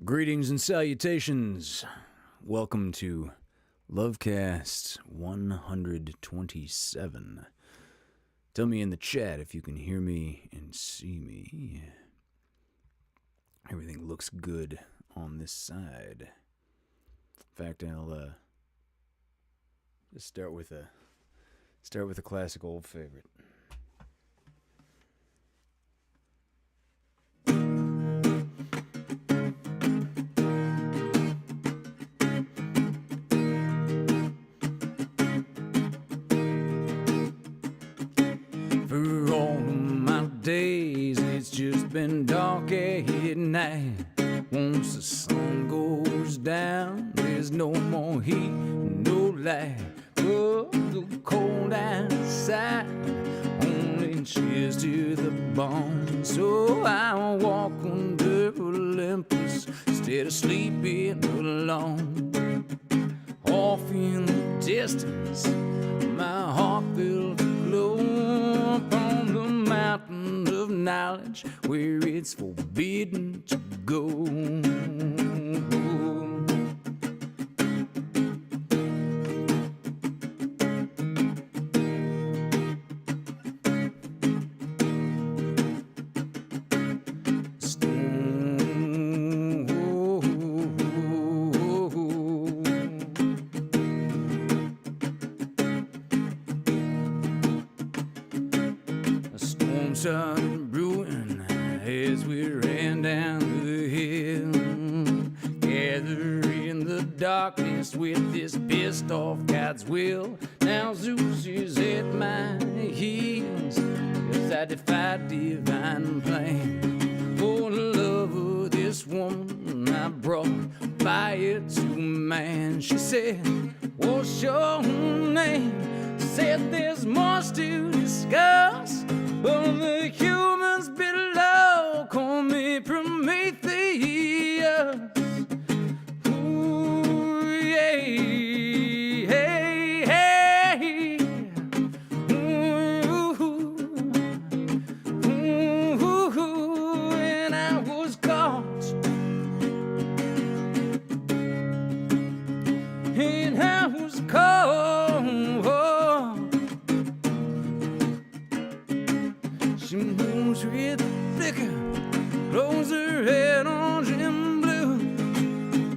Greetings and salutations. Welcome to LoveCast 127. Tell me in the chat if you can hear me and see me. Everything looks good on this side. In fact, I'll just start with a classic old favorite. For all of my days, it's just been dark at night. Once the sun goes down, there's no more heat, no light. Oh, the cold outside, only chills to the bone. So I walk under Olympus instead of sleeping alone. Off in the distance, my heart feels glow upon the mountain of knowledge where it's forbidden to go. Started brewing as we ran down the hill. Gather in the darkness with this pissed off God's will. Now Zeus is at my heels as I defy divine plan. For the love of this woman, I brought fire to man. She said, "What's your name?" Said, "There's much to discuss, but the humans below call me Prometheus." Ooh, yeah, hey, hey. Ooh, ooh, and I was caught, and I was caught. She moves with liquor, blows her head orange and blue.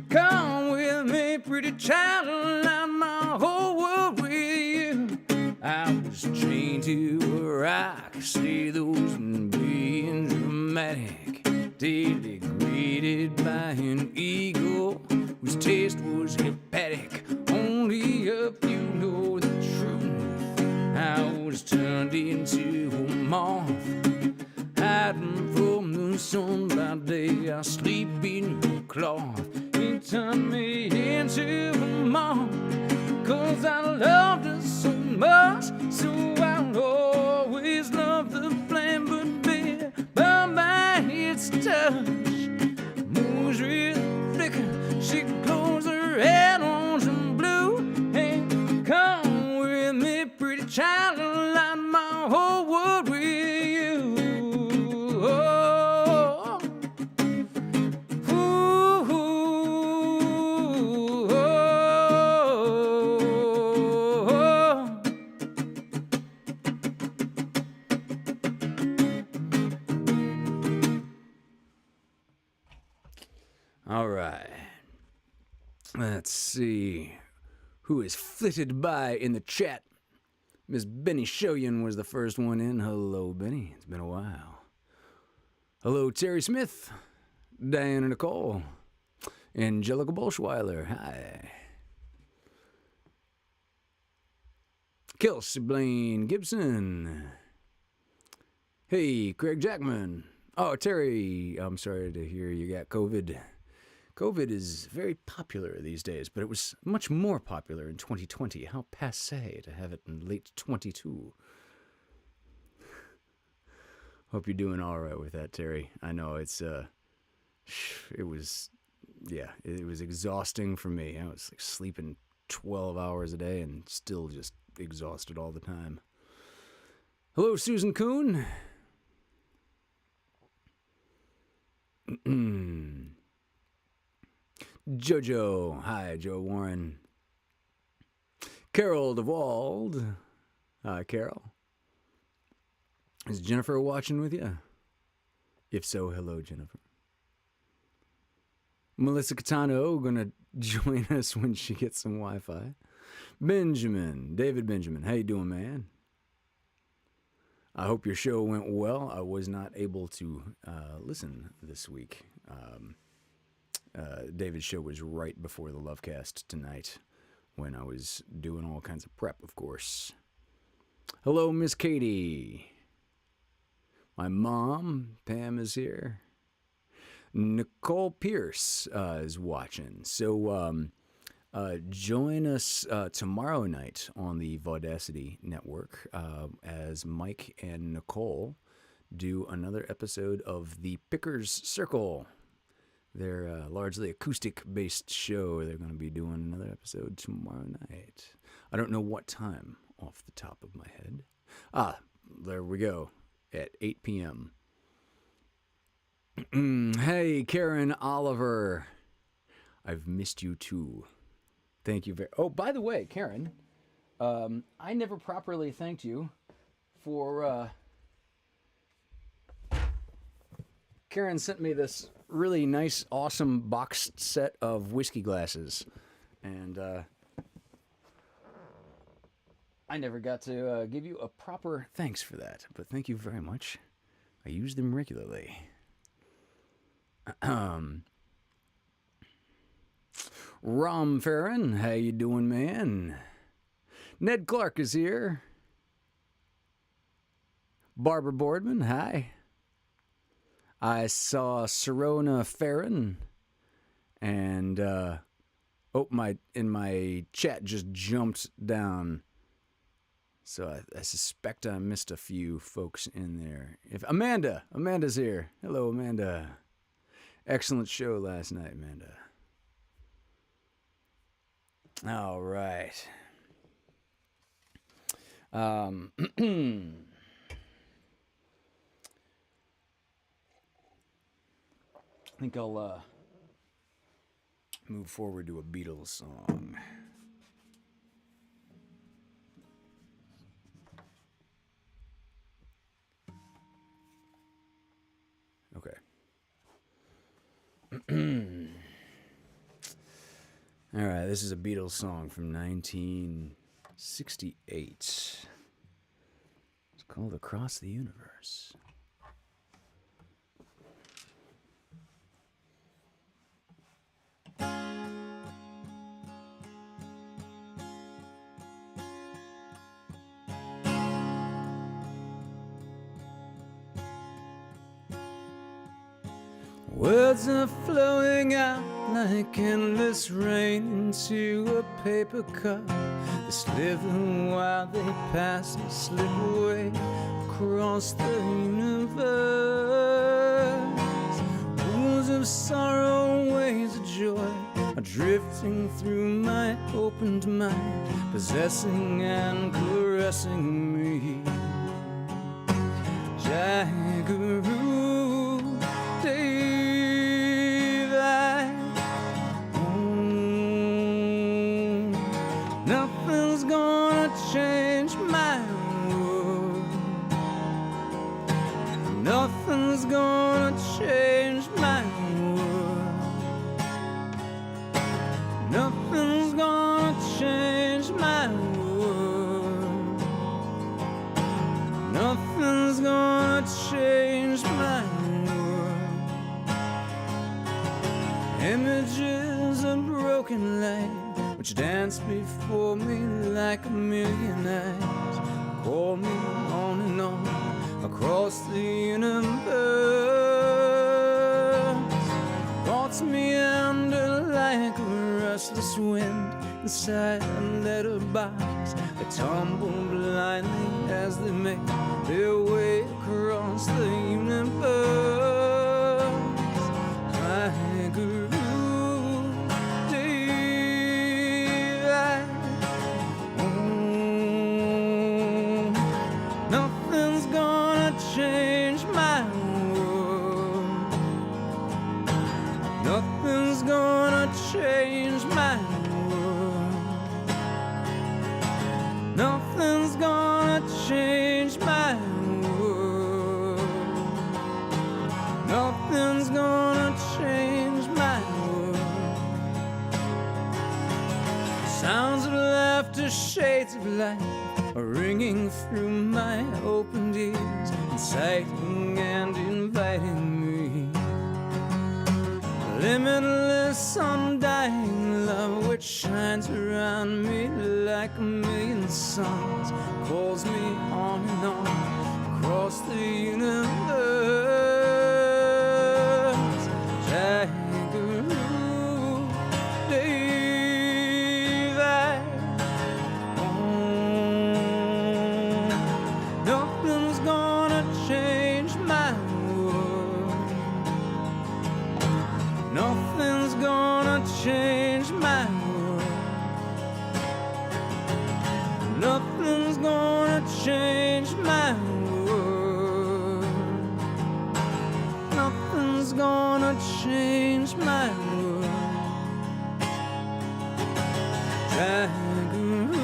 Come with me, pretty child, light my whole world with you. I was chained to a rock, say those being dramatic. Daily greeted by an eagle whose taste was hepatic. Only a few know the truth. I was turned into a moth, hiding from the sun by day. I sleep in a cloth. He turned me into a moth, 'cause I loved her so much. So I'll always love the flame, but be bound by its touch. Moves with flicker, she glows her head orange and blue. Hey, come with me, pretty child, and light my whole world with you. Oh, ooh, oh, oh. All right. Let's see who is flitted by in the chat. Miss Benny Shoyan was the first one in. Hello, Benny. It's been a while. Hello, Terry Smith, Diana Nicole, Angelica Bolschweiler. Hi. Kelsey Blaine Gibson. Hey, Craig Jackman. Oh, Terry, I'm sorry to hear you got COVID. COVID is very popular these days, but it was much more popular in 2020. How passé to have it in late 22. Hope you're doing all right with that, Terry. I know it was exhausting for me. I was like sleeping 12 hours a day and still just exhausted all the time. Hello, Susan Kuhn. Jojo, hi, Joe Warren. Carol DeWald, hi, Carol. Is Jennifer watching with you? If so, hello, Jennifer. Melissa Catano gonna join us when she gets some Wi-Fi. Benjamin, David Benjamin, how you doing, man? I hope your show went well. I was not able to listen this week. David's show was right before the LoveCast tonight when I was doing all kinds of prep, of course. Hello, Miss Katie. My mom, Pam, is here. Nicole Pierce is watching. So join us tomorrow night on the Vaudacity Network as Mike and Nicole do another episode of the Pickers Circle. They're largely acoustic-based show. They're going to be doing another episode tomorrow night. I don't know what time off the top of my head. There we go. At 8 p.m. Hey, Karen Oliver. I've missed you too. Thank you very... Oh, by the way, Karen, I never properly thanked you for... Karen sent me this really nice, awesome boxed set of whiskey glasses. And I never got to give you a proper thanks for that. But thank you very much. I use them regularly. Rom Farron, how you doing, man? Ned Clark is here. Barbara Boardman, hi. I saw Serona Farron, and my chat just jumped down. So I suspect I missed a few folks in there. Amanda's here. Hello, Amanda. Excellent show last night, Amanda. All right. I think I'll move forward to a Beatles song. Okay. All right, this is a Beatles song from 1968. It's called Across the Universe. Words are flowing out like endless rain into a paper cup. They slither while they pass and slip away across the universe. Pools of sorrow, waves of joy are drifting through my opened mind, possessing and caressing me. Jaggaroo, nothing's gonna change my world. Nothing's gonna change my world. Nothing's gonna change my world. Nothing's gonna change my world. Images of broken light which dance before me like a million eyes, call me on and on across the universe. Thoughts meander like a restless wind inside a letterbox. They tumble blindly as they make their way across the universe. My guru, nothing's gonna change my world. Nothing's gonna change my world. Nothing's gonna change my world. Nothing's gonna change my world. Sounds of laughter, shades of light are ringing through my opened ears, inciting and inviting me. Limitless, undying love which shines around me like a million suns, calls me on and on across the universe. Jaggaroo, Dave, nothing's gonna change my world. Nothing's gonna change my world. Nothing's gonna change my world. Nothing's gonna change my world. Jaggaroo,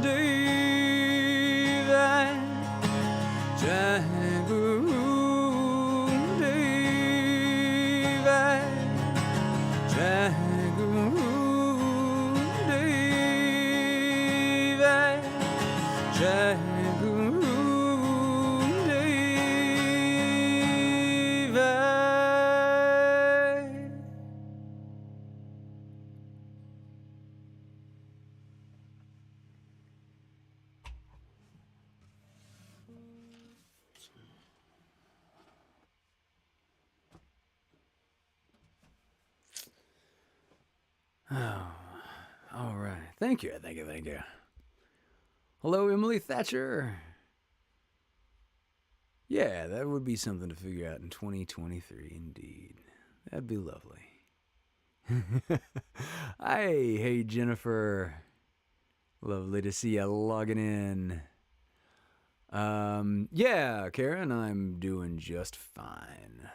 Dave, Jaggaroo, Dave, Jaggaroo, Dave, Jaggaroo, Dave. Oh, all right. Thank you. Hello, Emily Thatcher. Yeah, that would be something to figure out in 2023, indeed. That'd be lovely. Hey, Jennifer. Lovely to see you logging in. Yeah, Karen, I'm doing just fine.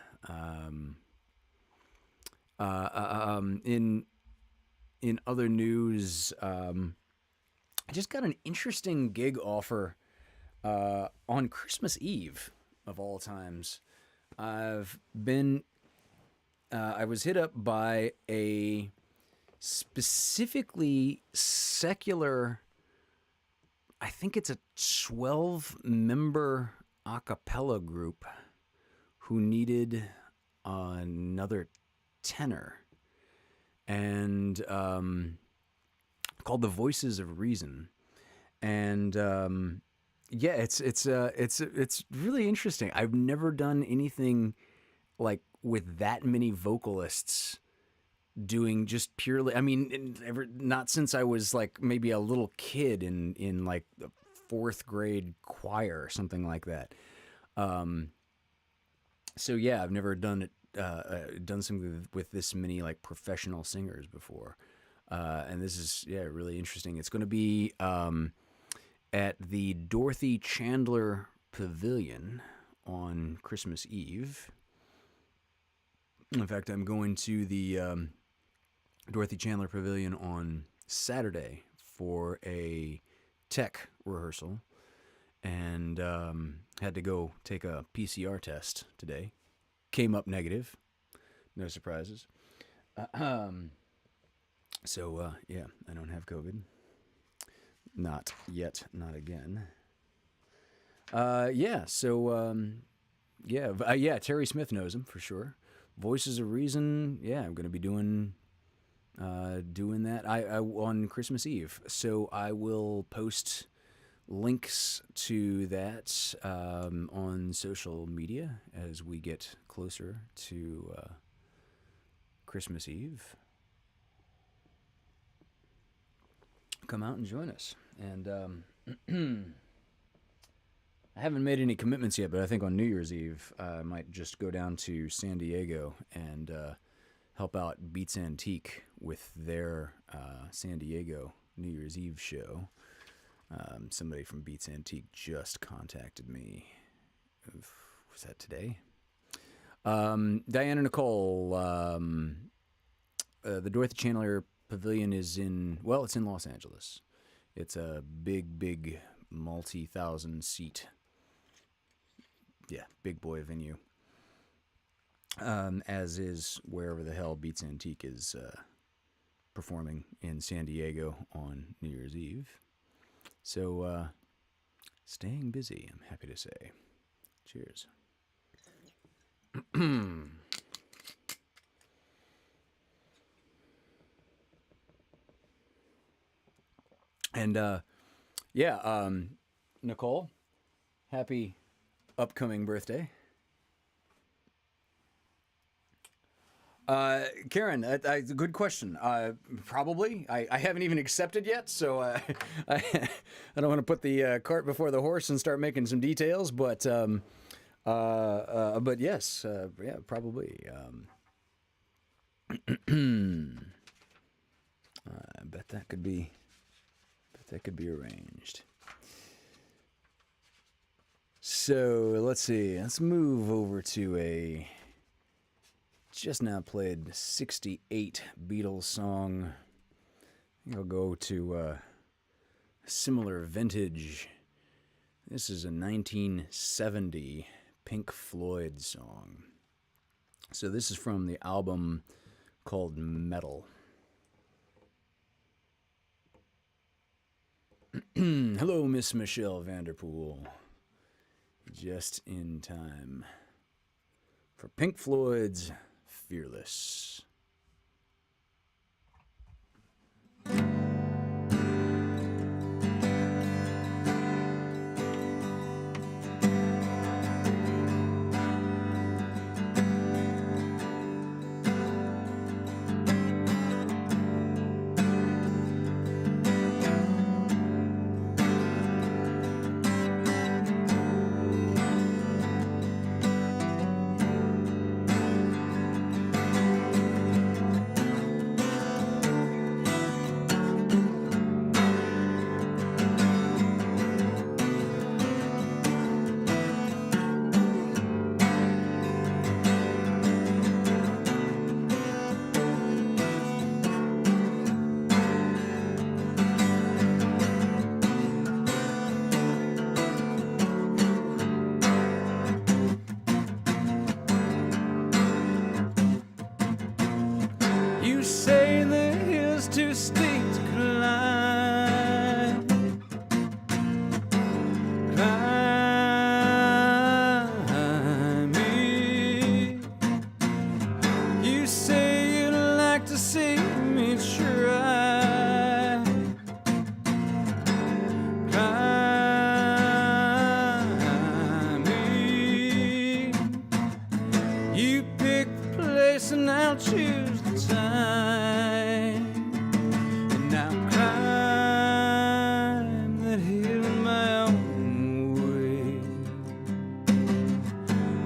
In other news, I just got an interesting gig offer on Christmas Eve, of all times. I was hit up by a specifically secular, I think it's a 12-member a cappella group who needed another tenor. And called The Voices of Reason, and yeah, it's really interesting. I've never done anything like with that many vocalists doing just purely. I mean, not since I was like maybe a little kid in like the 4th grade choir or something like that. So yeah, I've never done it. Done something with this many like professional singers before, and this is really interesting. It's going to be at the Dorothy Chandler Pavilion on Christmas Eve. In fact, I'm going to the Dorothy Chandler Pavilion on Saturday for a tech rehearsal, and had to go take a PCR test today. Came up negative. No surprises. So, yeah, I don't have COVID. Not yet. Not again. Yeah, so, yeah, Terry Smith knows him for sure. Voices of Reason, yeah, I'm going to be doing that I on Christmas Eve. So I will post links to that on social media as we get closer to Christmas Eve. Come out and join us. And I haven't made any commitments yet, but I think on New Year's Eve I might just go down to San Diego and help out Beats Antique with their San Diego New Year's Eve show. Somebody from Beats Antique just contacted me. Was that today? Diana Nicole the Dorothy Chandler Pavilion is it's in Los Angeles. It's a big multi-thousand seat, big boy venue. As is wherever the hell Beats Antique is performing in San Diego on New Year's Eve. So, staying busy, I'm happy to say. Cheers. And, Nicole, happy upcoming birthday. Karen, good question. Probably. I haven't even accepted yet, so I don't want to put the cart before the horse and start making some details, but yes, probably. I bet that could be arranged. So let's see. Let's move over to a just now played 68 Beatles song. I think I'll go to a similar vintage. This is a 1970 Pink Floyd song. So this is from the album called Metal. Hello, Miss Michelle Vanderpool. Just in time for Pink Floyd's Fearless.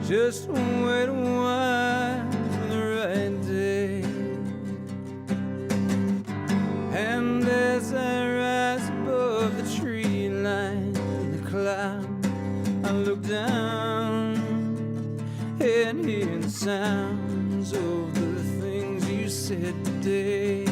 Just wait a while for the right day. And as I rise above the tree line in the cloud, I look down and hear the sounds of the things you said today.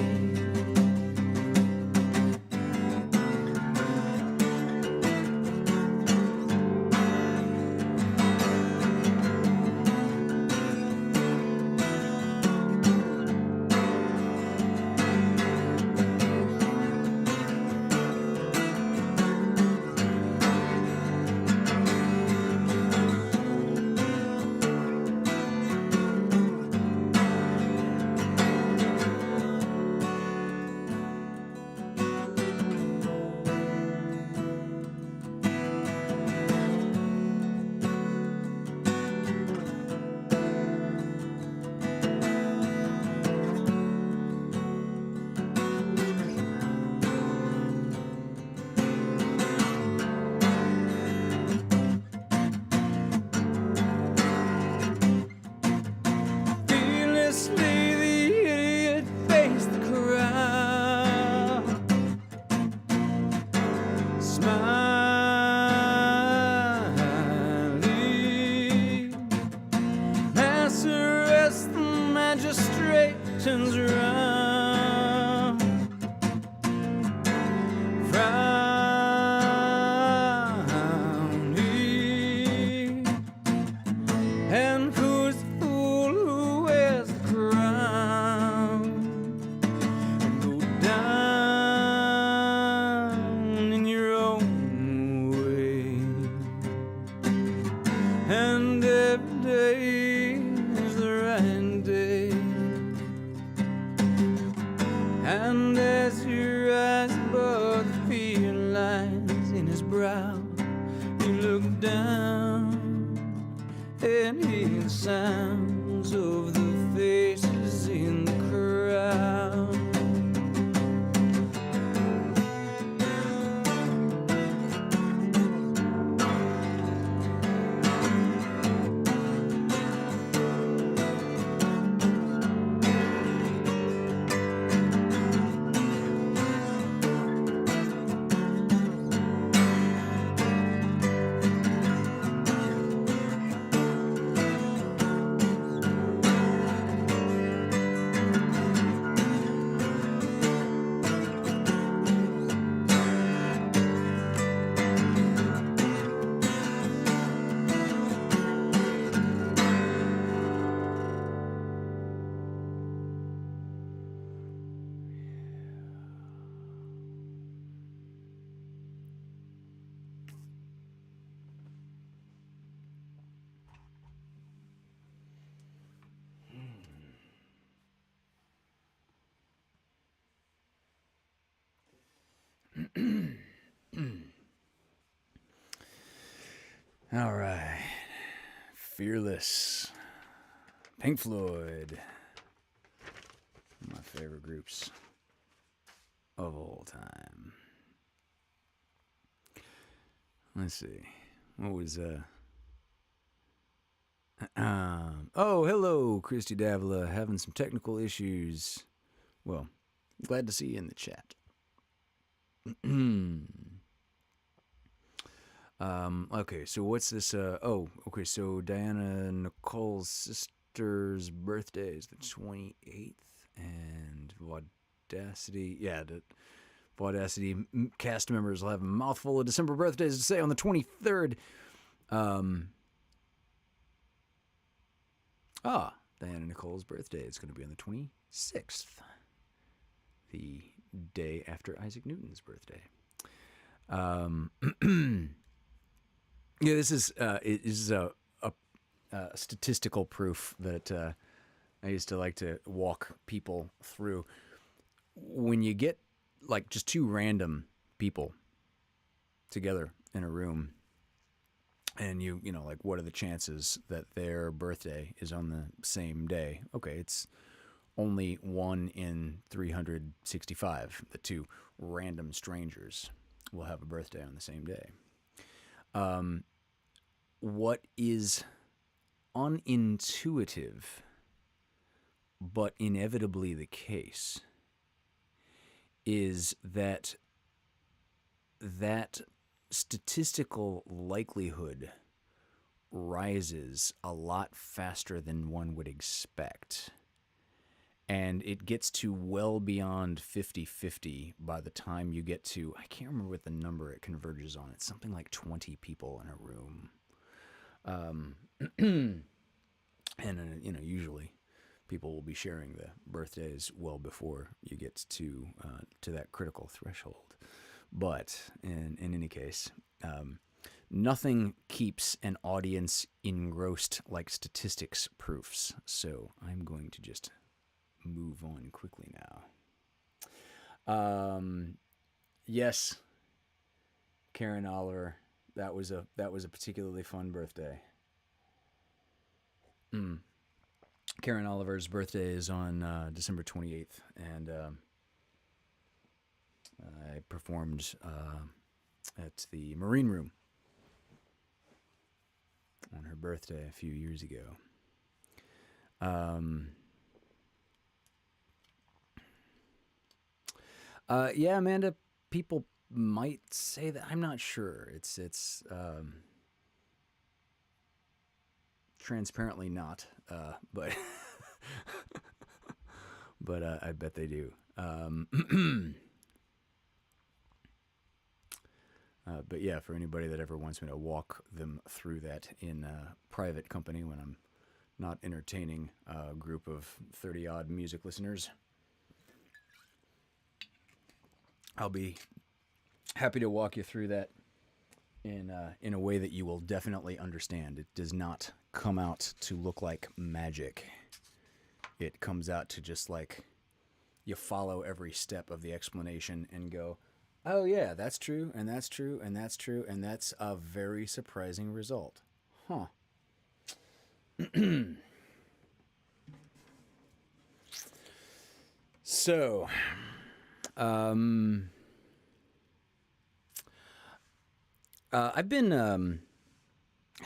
All right. Fearless. Pink Floyd. My favorite groups of all time. Let's see. What was oh, hello, Christy Davila. Having some technical issues. Well, glad to see you in the chat. Okay, so what's this? Okay, so Diana Nicole's sister's birthday is the 28th, and Vaudacity, yeah, the Vaudacity cast members will have a mouthful of December birthdays to say on the 23rd. Diana Nicole's birthday is going to be on the 26th, the day after Isaac Newton's birthday. Yeah, this is a statistical proof that I used to like to walk people through. When you get like just two random people together in a room, and you know, like, what are the chances that their birthday is on the same day? Okay, it's only 1 in 365 that two random strangers will have a birthday on the same day. What is unintuitive, but inevitably the case, is that statistical likelihood rises a lot faster than one would expect. And it gets to well beyond 50-50 by the time you get to, I can't remember what the number it converges on. It's something like 20 people in a room. And you know, usually people will be sharing the birthdays well before you get to that critical threshold. But in any case, nothing keeps an audience engrossed like statistics proofs. So I'm going to just move on quickly now. Yes, Karen Oliver, that was a particularly fun birthday. Karen Oliver's birthday is on December 28th, and I performed at the Marine Room on her birthday a few years ago. Yeah, Amanda, people might say that. I'm not sure. It's transparently not, but but I bet they do. But yeah, for anybody that ever wants me to walk them through that in private company when I'm not entertaining a group of 30-odd music listeners, I'll be happy to walk you through that in a way that you will definitely understand. It does not come out to look like magic. It comes out to just like you follow every step of the explanation and go, oh yeah, that's true, and that's true, and that's true, and that's a very surprising result. Huh. So, I've been, I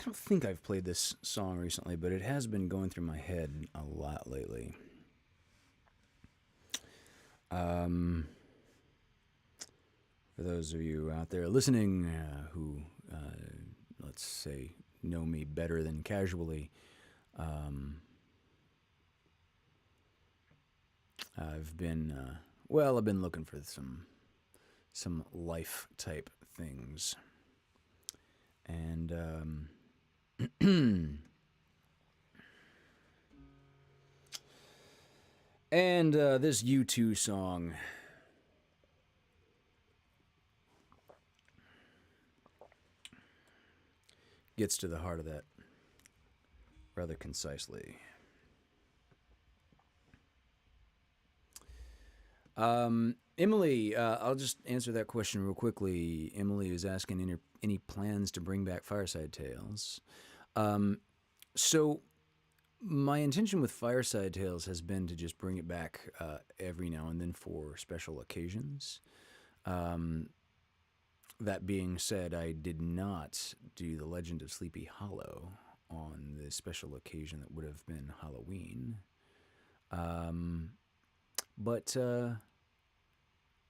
don't think I've played this song recently, but it has been going through my head a lot lately. For those of you out there listening who, let's say, know me better than casually, I've been looking for some life type things, and and this U2 song gets to the heart of that rather concisely. Emily, I'll just answer that question real quickly. Emily is asking any plans to bring back Fireside Tales. So my intention with Fireside Tales has been to just bring it back every now and then for special occasions. That being said, I did not do The Legend of Sleepy Hollow on the special occasion that would have been Halloween. But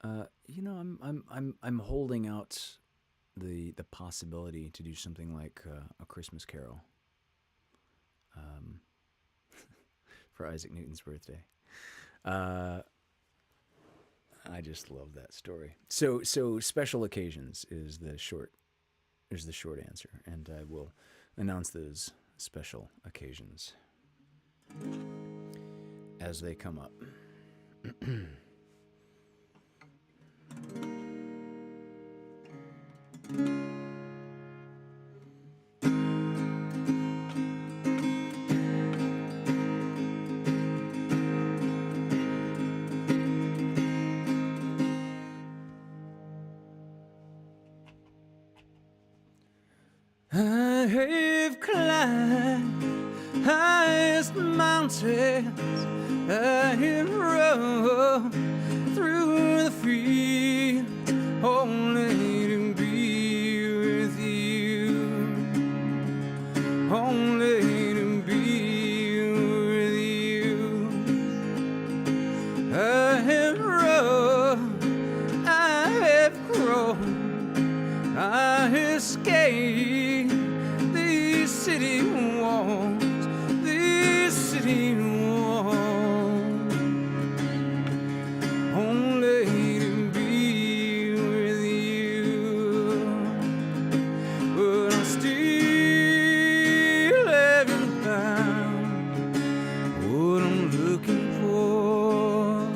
I'm holding out the possibility to do something like A Christmas Carol for Isaac Newton's birthday. I just love that story. So special occasions is the short answer, and I will announce those special occasions as they come up. I have climbed highest mountains, I have rode through the field, only to be with you, only to be with you. I have rode, I have grown, I have escaped these city walls, these city walls, only to be with you. But I still haven't found what I'm looking for.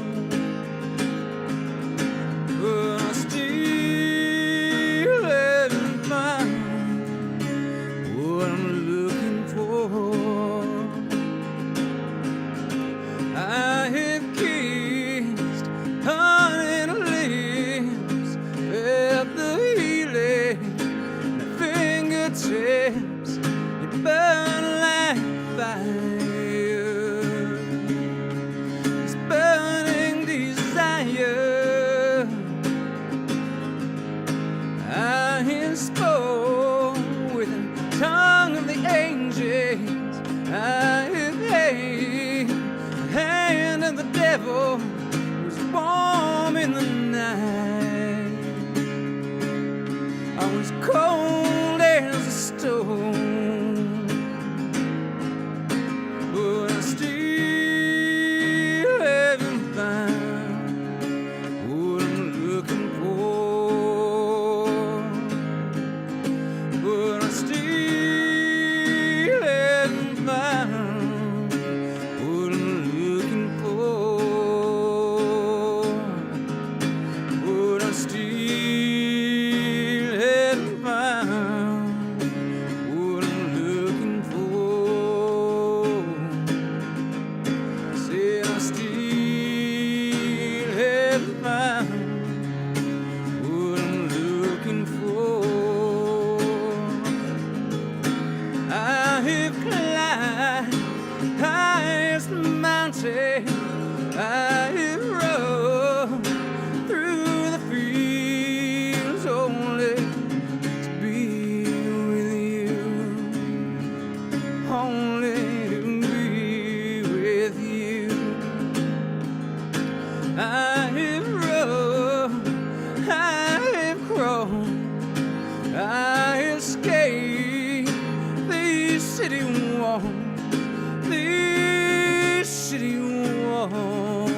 But I still haven't found what I'm looking for. I have kissed honey lips, felt the healing, my fingertips, it burned like fire. It's burning desire. I have spoken with the tongue of the angels. I have held the hand of the devil, was warm in the night. I was cold as a stone, but I still haven't found what I'm looking for. But I still haven't found what I'm looking for. But I still haven't found what I'm looking for. Said I still haven't found what I'm looking for. I have climbed highest mountain, I have rode through the fields, only to be with you, only to be with you. I have rode, I have grown, I have escaped these city walls, these city walls,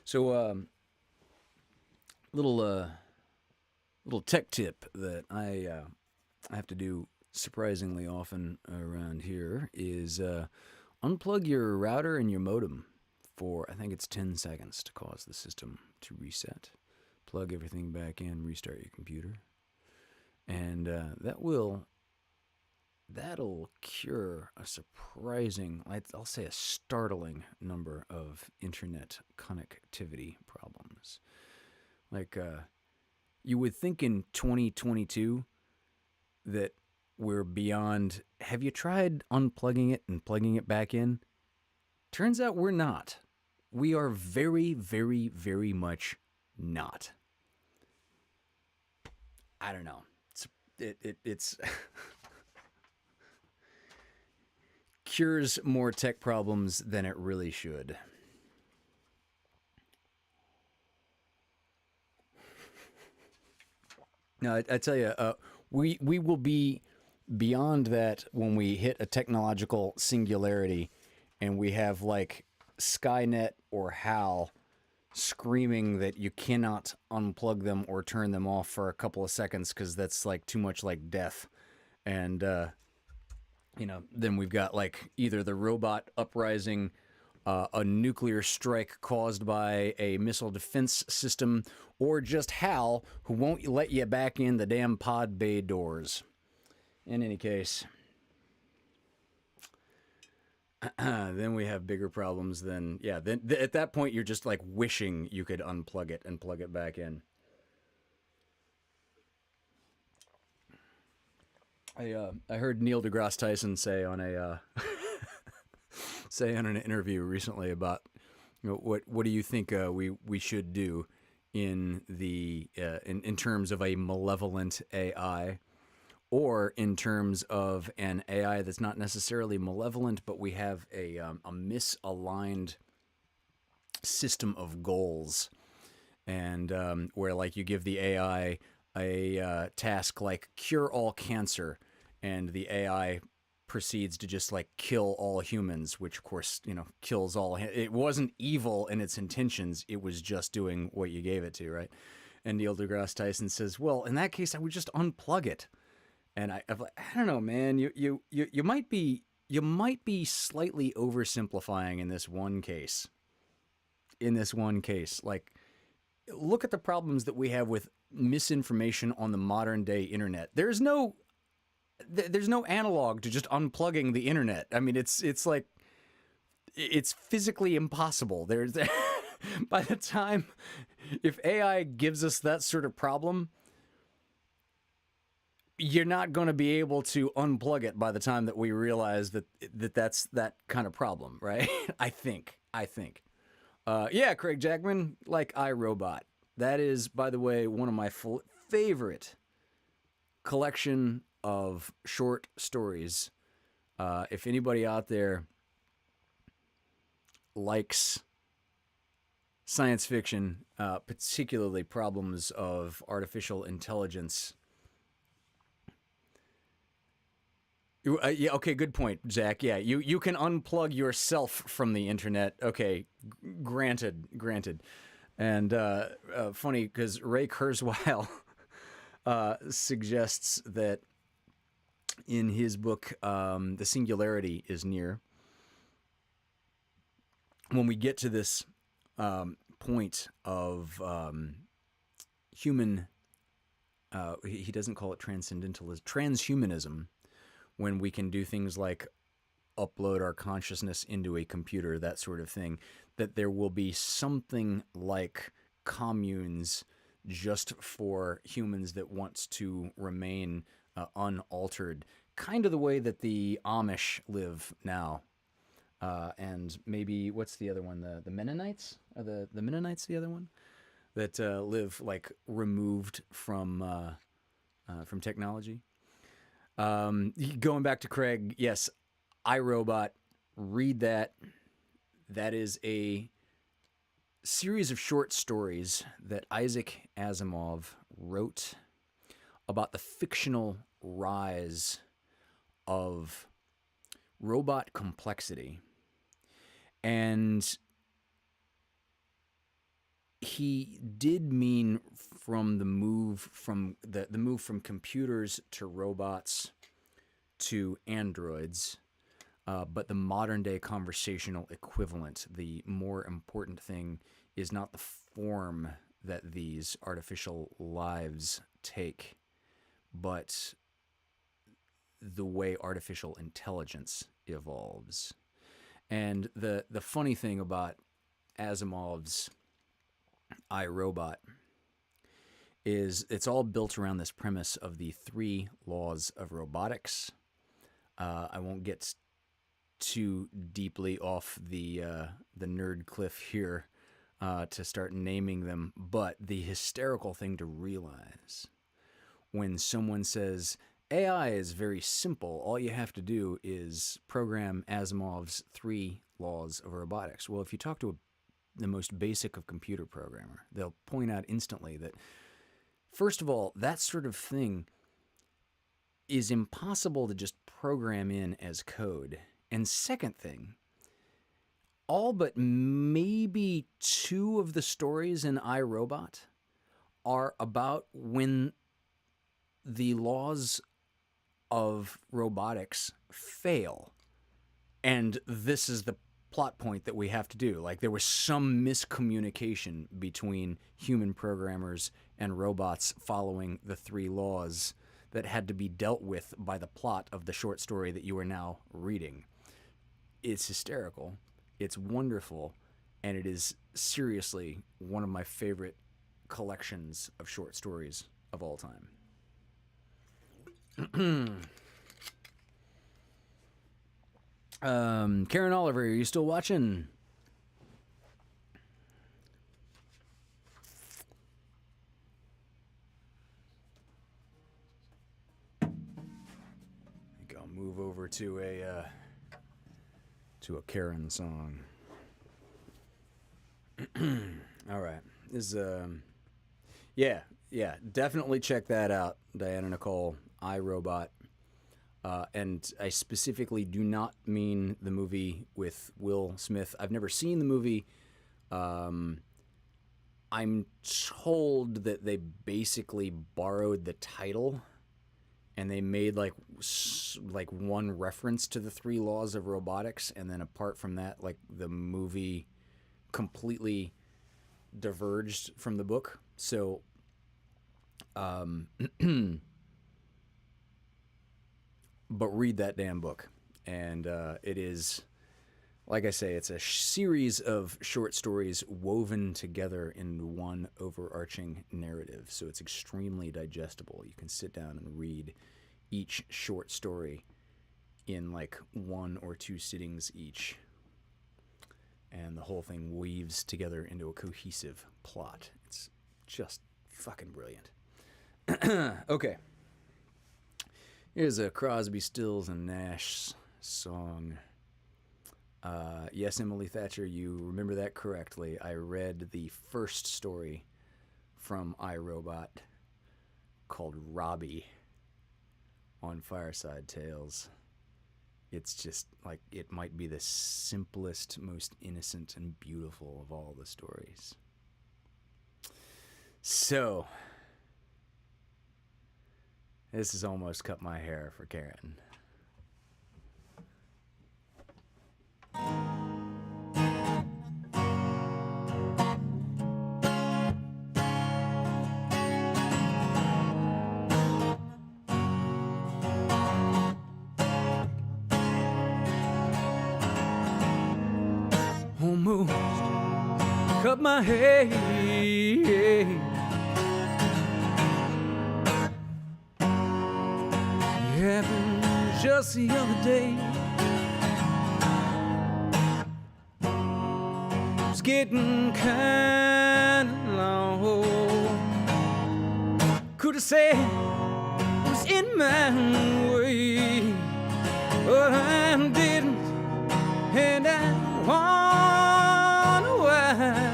So, little little tech tip that I have to do surprisingly often around here is unplug your router and your modem for I think it's 10 seconds to cause the system to reset. Plug everything back in, restart your computer, and that'll cure a surprising, I'll say a startling number of internet connectivity problems. Like, you would think in 2022 that we're beyond. Have you tried unplugging it and plugging it back in? Turns out we're not. We are very, very, very much not. I don't know. It's cures more tech problems than it really should. No, I tell you, we will be beyond that when we hit a technological singularity, and we have like Skynet or HAL screaming that you cannot unplug them or turn them off for a couple of seconds because that's like too much like death. And then we've got like either the robot uprising, a nuclear strike caused by a missile defense system, or just Hal, who won't let you back in the damn pod bay doors. In any case, then we have bigger problems than, yeah, then at that point you're just like wishing you could unplug it and plug it back in. I heard Neil deGrasse Tyson say on a say on an interview recently about what do you think we should do in the in terms of a malevolent AI, or in terms of an AI that's not necessarily malevolent, but we have a misaligned system of goals, and where like you give the AI a task like cure all cancer, and the AI proceeds to just like kill all humans, which of course kills all. It wasn't evil in its intentions; it was just doing what you gave it to, right? And Neil deGrasse Tyson says, "Well, in that case, I would just unplug it." And I don't know, man. You might be slightly oversimplifying in this one case. In this one case, like, look at the problems that we have with misinformation on the modern day internet. There's no analog to just unplugging the internet. I mean, it's like it's physically impossible. There's by the time if AI gives us that sort of problem, you're not going to be able to unplug it by the time that we realize that's that kind of problem, right? I think. Yeah, Craig Jackman, like iRobot. That is, by the way, one of my favorite collection of short stories. If anybody out there likes science fiction, particularly problems of artificial intelligence. Yeah, okay, good point, Zach. Yeah, you can unplug yourself from the internet. Okay, granted. And funny, because Ray Kurzweil suggests that in his book, The Singularity is Near, when we get to this point of human, he doesn't call it transcendentalism, transhumanism, when we can do things like upload our consciousness into a computer, that sort of thing, that there will be something like communes just for humans that wants to remain unaltered, kind of the way that the Amish live now. And maybe, what's the other one? The Mennonites? Are the Mennonites the other one? That live like removed from technology. Going back to Craig, yes, iRobot, read that. That is a series of short stories that Isaac Asimov wrote about the fictional rise of robot complexity. And he did mean from the move from the move from computers to robots to androids, but the modern day conversational equivalent, the more important thing, is not the form that these artificial lives take, but the way artificial intelligence evolves. And the funny thing about Asimov's iRobot is it's all built around this premise of the 3 laws of robotics. I won't get too deeply off the nerd cliff here to start naming them, but the hysterical thing to realize when someone says AI is very simple, all you have to do is program Asimov's 3 laws of robotics. Well, if you talk to the most basic of computer programmer, they'll point out instantly that, first of all, that sort of thing is impossible to just program in as code. And second thing, all but maybe 2 of the stories in iRobot are about when the laws of robotics fail. And this is the plot point that we have to do. Like, there was some miscommunication between human programmers and robots following the 3 laws that had to be dealt with by the plot of the short story that you are now reading. It's hysterical. It's wonderful. And it is seriously one of my favorite collections of short stories of all time. Karen Oliver, are you still watching? I think I'll move over to a Karen song. All right, this yeah, definitely check that out, Diana Nicole, iRobot. And I specifically do not mean the movie with Will Smith. I've never seen the movie. I'm told that they basically borrowed the title and they made like one reference to the 3 laws of robotics, and then apart from that, like, the movie completely diverged from the book. So but read that damn book. And it is, like I say, it's a series of short stories woven together in one overarching narrative. So it's extremely digestible. You can sit down and read each short story in like 1 or 2 sittings each. And the whole thing weaves together into a cohesive plot. It's just fucking brilliant. Okay. Here's a Crosby, Stills, and Nash song. Yes, Emily Thatcher, you remember that correctly. I read the first story from iRobot called Robbie on Fireside Tales. It's just like, it might be the simplest, most innocent, and beautiful of all the stories. So, this has almost cut my hair for Karen. Almost cut my hair. Happened just the other day. It's getting kind of long. Could have said it was in my way, but I didn't, and I wonder why.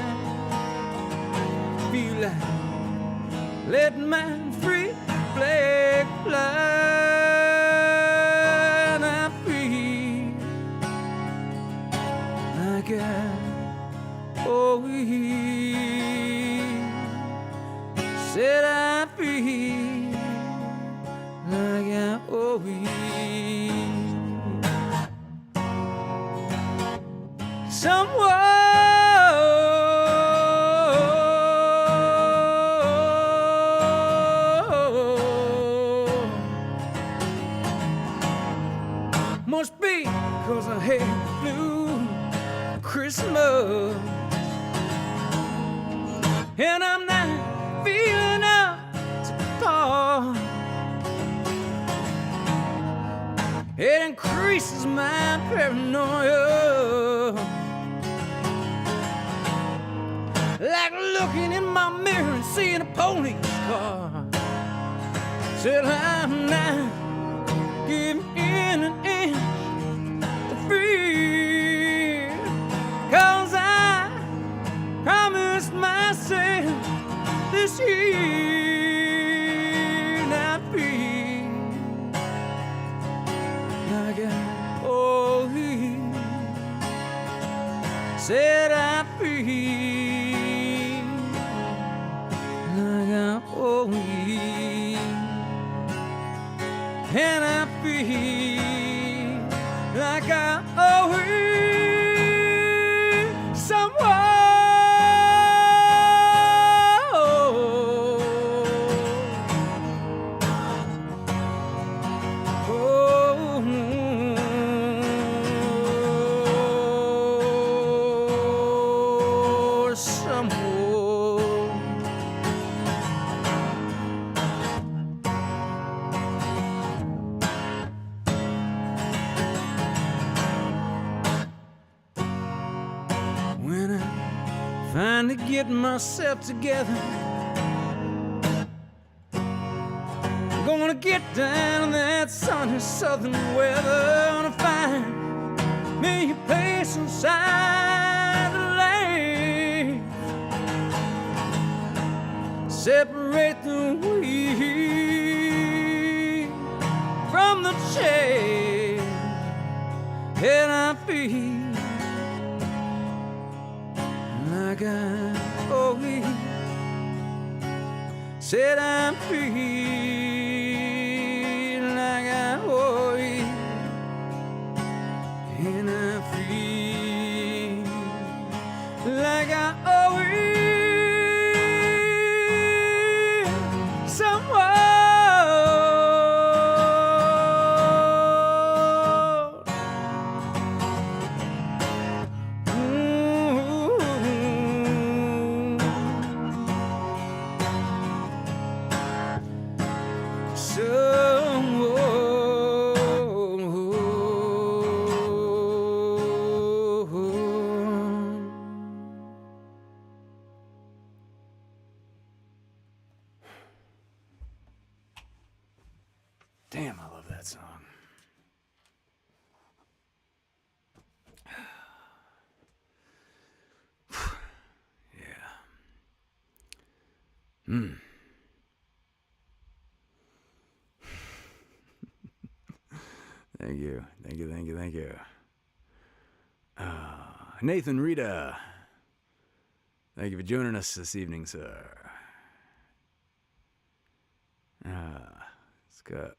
Feel like letting my free flag fly. Oh, Must be 'cause I had blue Christmas, and I'm not feeling up to par. It increases my paranoia, like looking in my mirror and seeing a police car. Said I'm not giving in an inch to fear, 'cause I promised myself this year not feel like I owe you. Said I feel like I owe you, and I feel like I owe you someone. When I finally get myself together, I'm gonna get down in that sunny southern weather, gonna find me a place inside the lake, separate the wheat from the chaff, and I feel like I owe you. Said I feel like I owe you, and I feel like I owe you someone. Damn, I love that song. Yeah. Thank you. Thank you, thank you, thank you. Nathan Rita, thank you for joining us this evening, sir.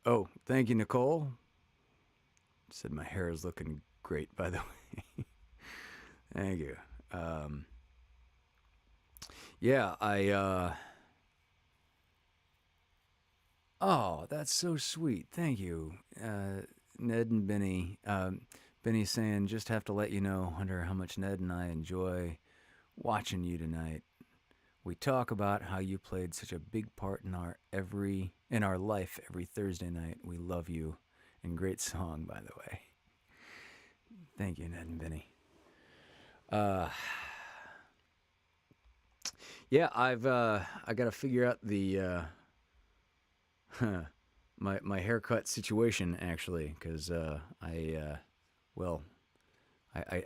Oh, thank you, Nicole. Said my hair is looking great, by the way. Thank you. Yeah, oh, that's so sweet. Thank you, Ned and Benny. Benny saying, just have to let you know, Hunter, how much Ned and I enjoy watching you tonight. We talk about how you played such a big part in our life every Thursday night. We love you, and great song, by the way. Thank you, Ned and Benny. Yeah, I got to figure out the my haircut situation, actually, because I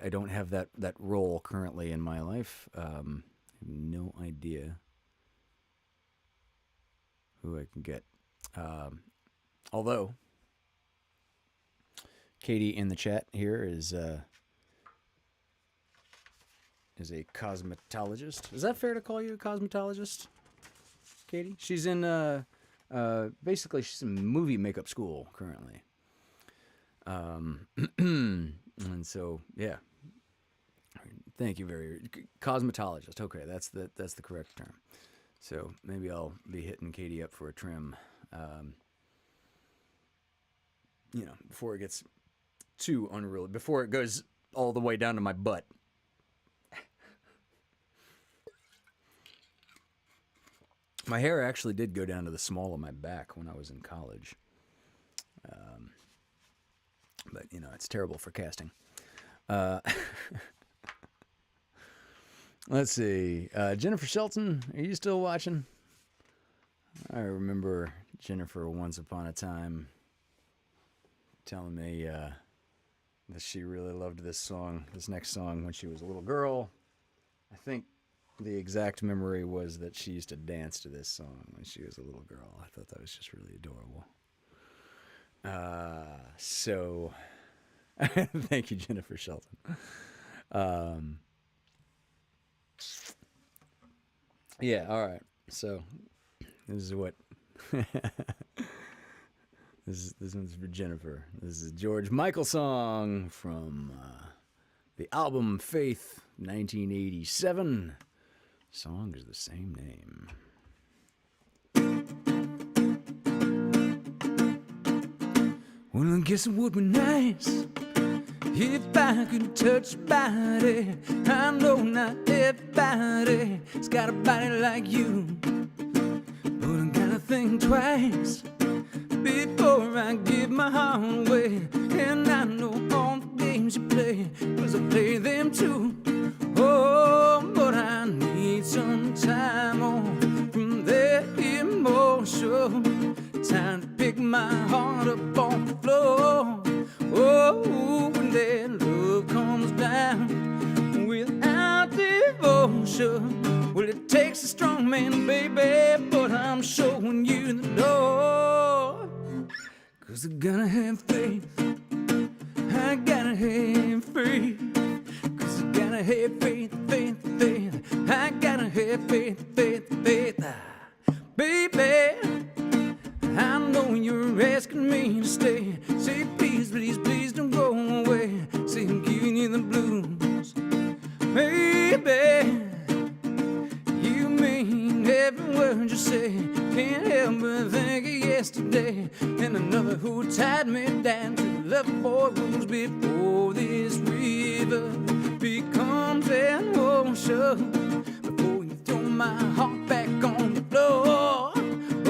don't have that role currently in my life. I have no idea who I can get. Although Katie in the chat here is a cosmetologist. Is that fair to call you a cosmetologist, Katie? She's in basically she's in movie makeup school currently. And so yeah, Thank you, cosmetologist. Okay, that's the correct term. So maybe I'll be hitting Katie up for a trim, before it gets too unreal, before it goes all the way down to my butt. My hair actually did go down to the small of my back when I was in college. But, it's terrible for casting. Let's see. Jennifer Shelton, are you still watching? I remember Jennifer once upon a time telling me that she really loved this next song, when she was a little girl. I think the exact memory was that she used to dance to this song when she was a little girl. I thought that was just really adorable. So thank you, Jennifer Shelton. Yeah, all right. So this is what this one's for Jennifer. This is a George Michael song from the album Faith, 1987. Song is the same name. Well, I guess it would be nice if I could touch your body. I know not everybody's got a body like you, but I gotta think twice before I give my heart away. And I know all the games you play, 'cause I play them too. Oh, but I need some time off from that emotion. Time to pick my heart up off the floor. Oh, when that love comes down without devotion, well, it takes a strong man, baby, but I'm showing you the door. 'Cause I gotta have faith, I gotta have faith. 'Cause I gotta have faith, faith, faith. I gotta have faith, faith, faith. Baby, I know you're asking me to stay. Say please, please, please don't go away. Say I'm giving you the blues. Baby, you mean every word you say. Can't help but think of yesterday and another who tied me down to the love boy rules before this river becomes an ocean. Before you throw my heart back on the floor.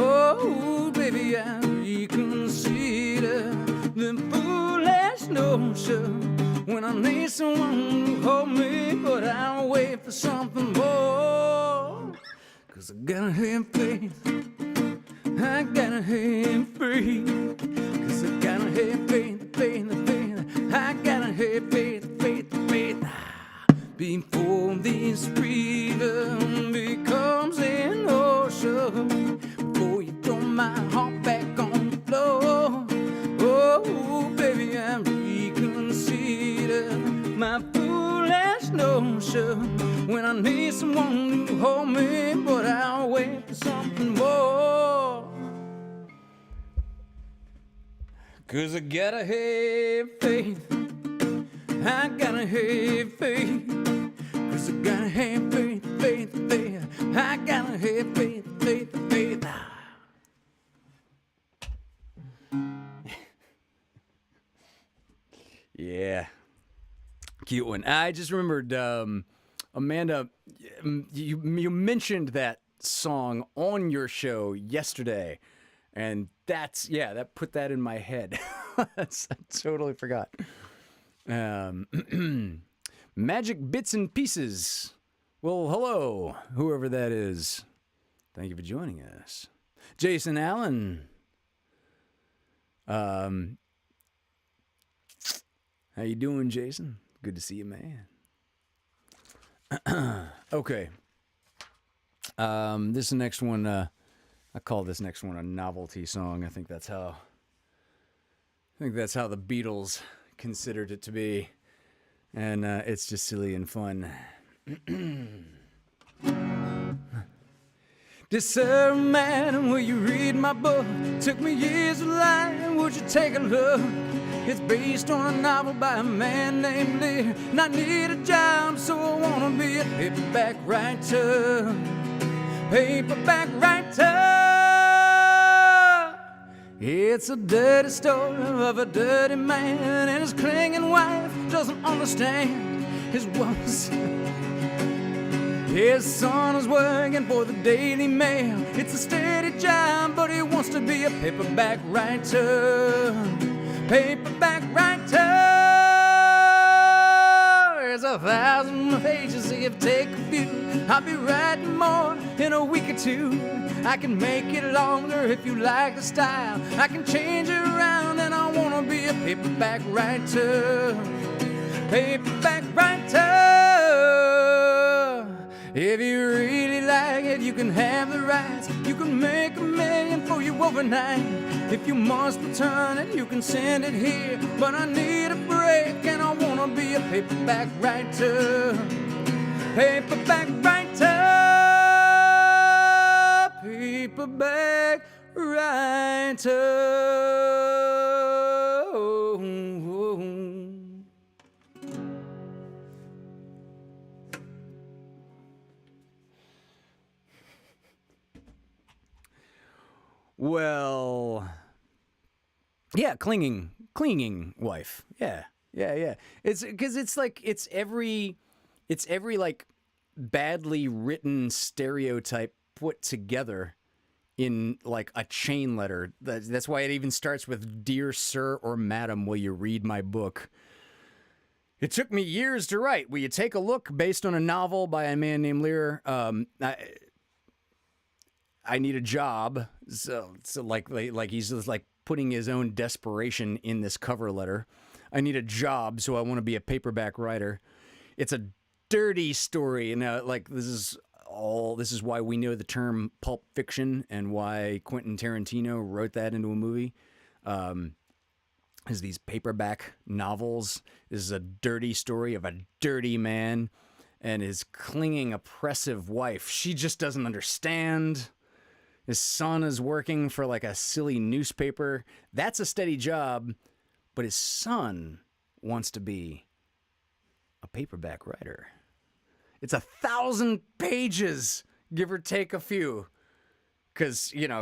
Oh, baby, I reconsider the foolish notion when I need someone to hold me, but I'll wait for something more. 'Cause I gotta have faith, I gotta have faith. 'Cause I gotta have faith, faith, faith. I gotta have faith, faith, faith. Before this river becomes an ocean. Before you throw my heart back on the floor. Oh, baby, I reconsider my foolish notion when I need someone to hold me, but I'll wait for something more. 'Cause I gotta have faith, I gotta have faith. 'Cause I gotta have faith, faith, faith. I gotta have faith, faith, faith. Yeah. Cute one. I just remembered, Amanda, you mentioned that song on your show yesterday, and that put that in my head. I totally forgot. Magic Bits and Pieces. Well, hello, whoever that is. Thank you for joining us. Jason Allen. How you doing, Jason? Good to see you, man. Okay. This next one, I call this next one a novelty song. I think that's how the Beatles considered it to be. And it's just silly and fun. Dear sir, madam, will you read my book? Took me years to lie, would you take a look? It's based on a novel by a man named Lear. And I need a job, so I wanna be a paperback writer. Paperback writer. It's a dirty story of a dirty man, and his clinging wife doesn't understand his woes. His son is working for the Daily Mail. It's a steady job, but he wants to be a paperback writer. Paperback writer. There's 1,000 pages if take a few. I'll be writing more in a week or two. I can make it longer if you like the style. I can change it around, and I wanna be a paperback writer. Paperback writer. If you really like it, you can have the rights. You can make $1 million for you overnight. If you must return it, you can send it here. But I need a break, and I wanna be a paperback writer. Paperback writer. Paperback writer. Well, yeah, clinging wife. Yeah. It's because it's every like badly written stereotype put together in like a chain letter. That's why it even starts with "Dear Sir" or "Madam, will you read my book?" It took me years to write. Will you take a look? Based on a novel by a man named Lear. I need a job. So like he's just like putting his own desperation in this cover letter. I need a job, so I want to be a paperback writer. It's a dirty story, and this is why we know the term pulp fiction and why Quentin Tarantino wrote that into a movie. Is these paperback novels. This is a dirty story of a dirty man and his clinging, oppressive wife. She just doesn't understand. His son is working for like a silly newspaper. That's a steady job, but his son wants to be a paperback writer. It's 1,000 pages, give or take a few. Because, it's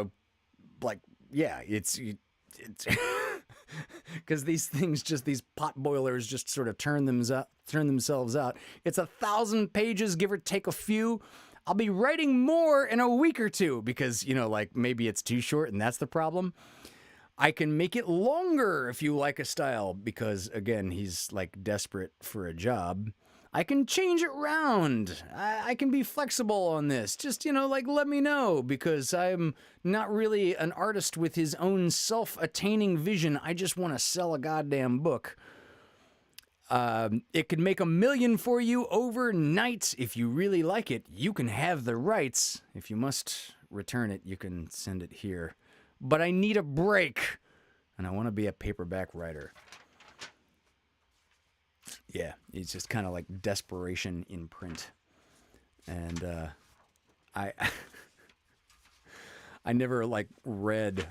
because these things, these pot boilers just sort of turn themselves out. It's 1,000 pages, give or take a few. I'll be writing more in a week or two because, maybe it's too short and that's the problem. I can make it longer if you like a style because, again, he's desperate for a job. I can change it around. I can be flexible on this. Just, let me know because I'm not really an artist with his own self-attaining vision. I just want to sell a goddamn book. It could make $1 million for you overnight. If you really like it, you can have the rights. If you must return it, you can send it here. But I need a break, and I want to be a paperback writer. Yeah, it's just kind of like desperation in print. And I never read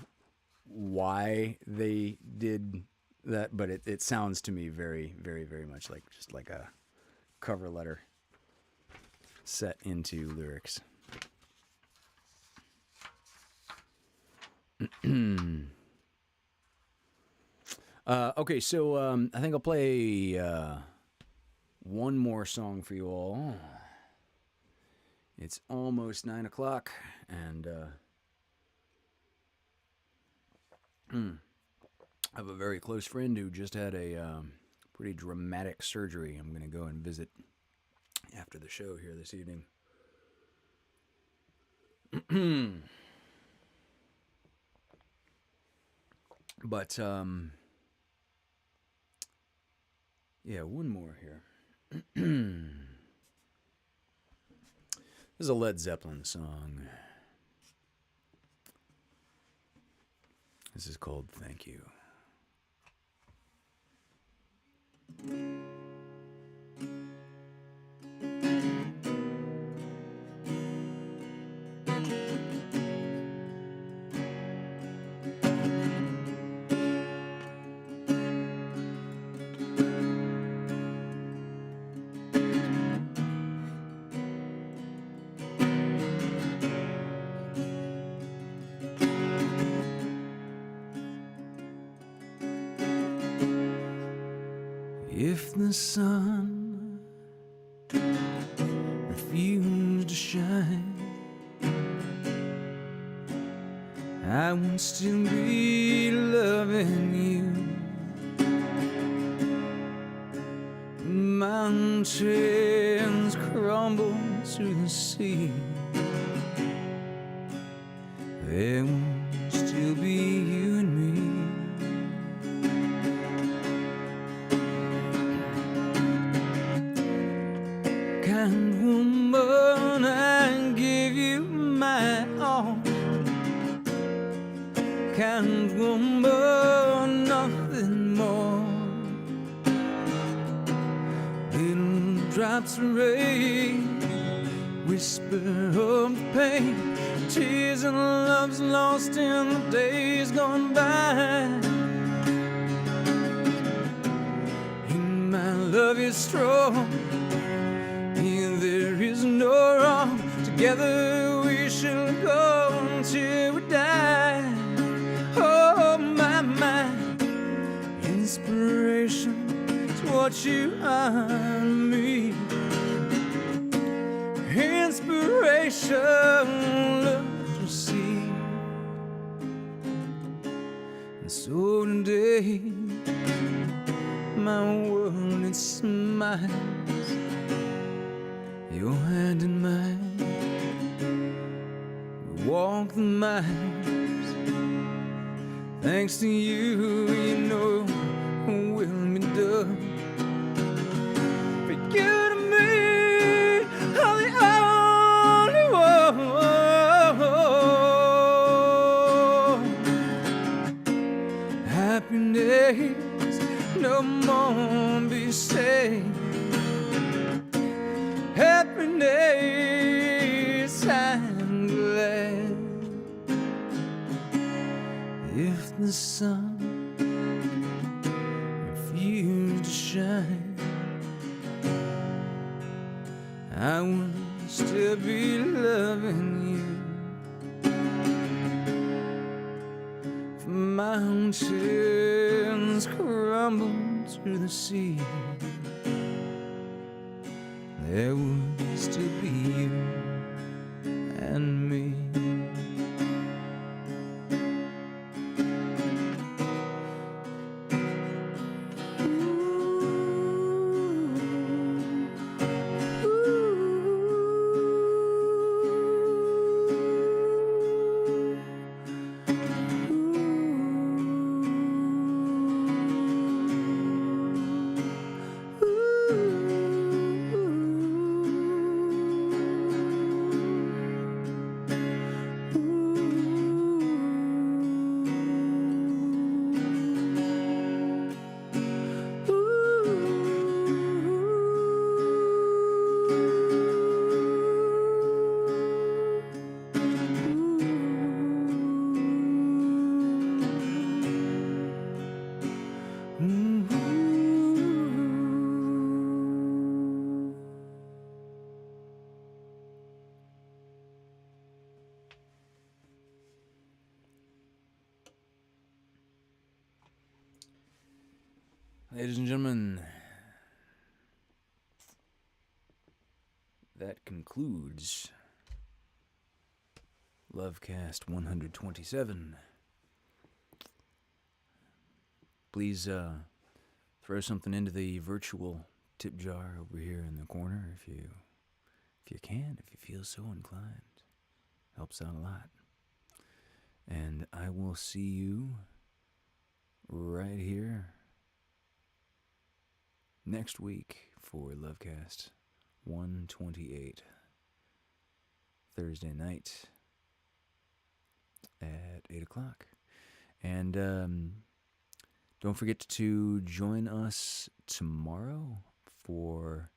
why they did that, but it sounds to me very, very, very much like just like a cover letter set into lyrics. Okay, so I think I'll play one more song for you all. It's almost 9 o'clock, and I have a very close friend who just had a pretty dramatic surgery. I'm going to go and visit after the show here this evening. But, yeah, one more here. This is a Led Zeppelin song. This is called Thank You. If the sun refused to shine, I would still be loving you. Mountains crumble to the sea, there would still be you and me. Kind woman, I give you my all. Kind woman, nothing more. Little drops of rain, whisper of pain, tears and love's lost in the days gone by. And my love is strong, here there is no wrong. Together we shall go until we die. Oh my, inspiration is what you are to me. Inspiration, love to see. And so today, my world it smiles, your hand in mine, we walk the miles. Thanks to you, you know, will be done. For you to me are the only one. Happy days no more be saved. Happy days I'm glad. If the sun refused to shine, I would still be loving you. If mountains crumble to the sea, there would still be you and me. Ladies and gentlemen, that concludes LoveCast 127. Please throw something into the virtual tip jar over here in the corner if you can, if you feel so inclined. Helps out a lot. And I will see you right here next week for LoveCast 128, Thursday night at 8 o'clock. And don't forget to join us tomorrow for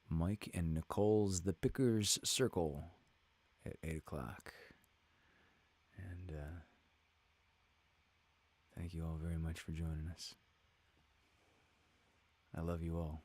Mike and Nicole's The Pickers Circle at 8 o'clock. And thank you all very much for joining us. I love you all.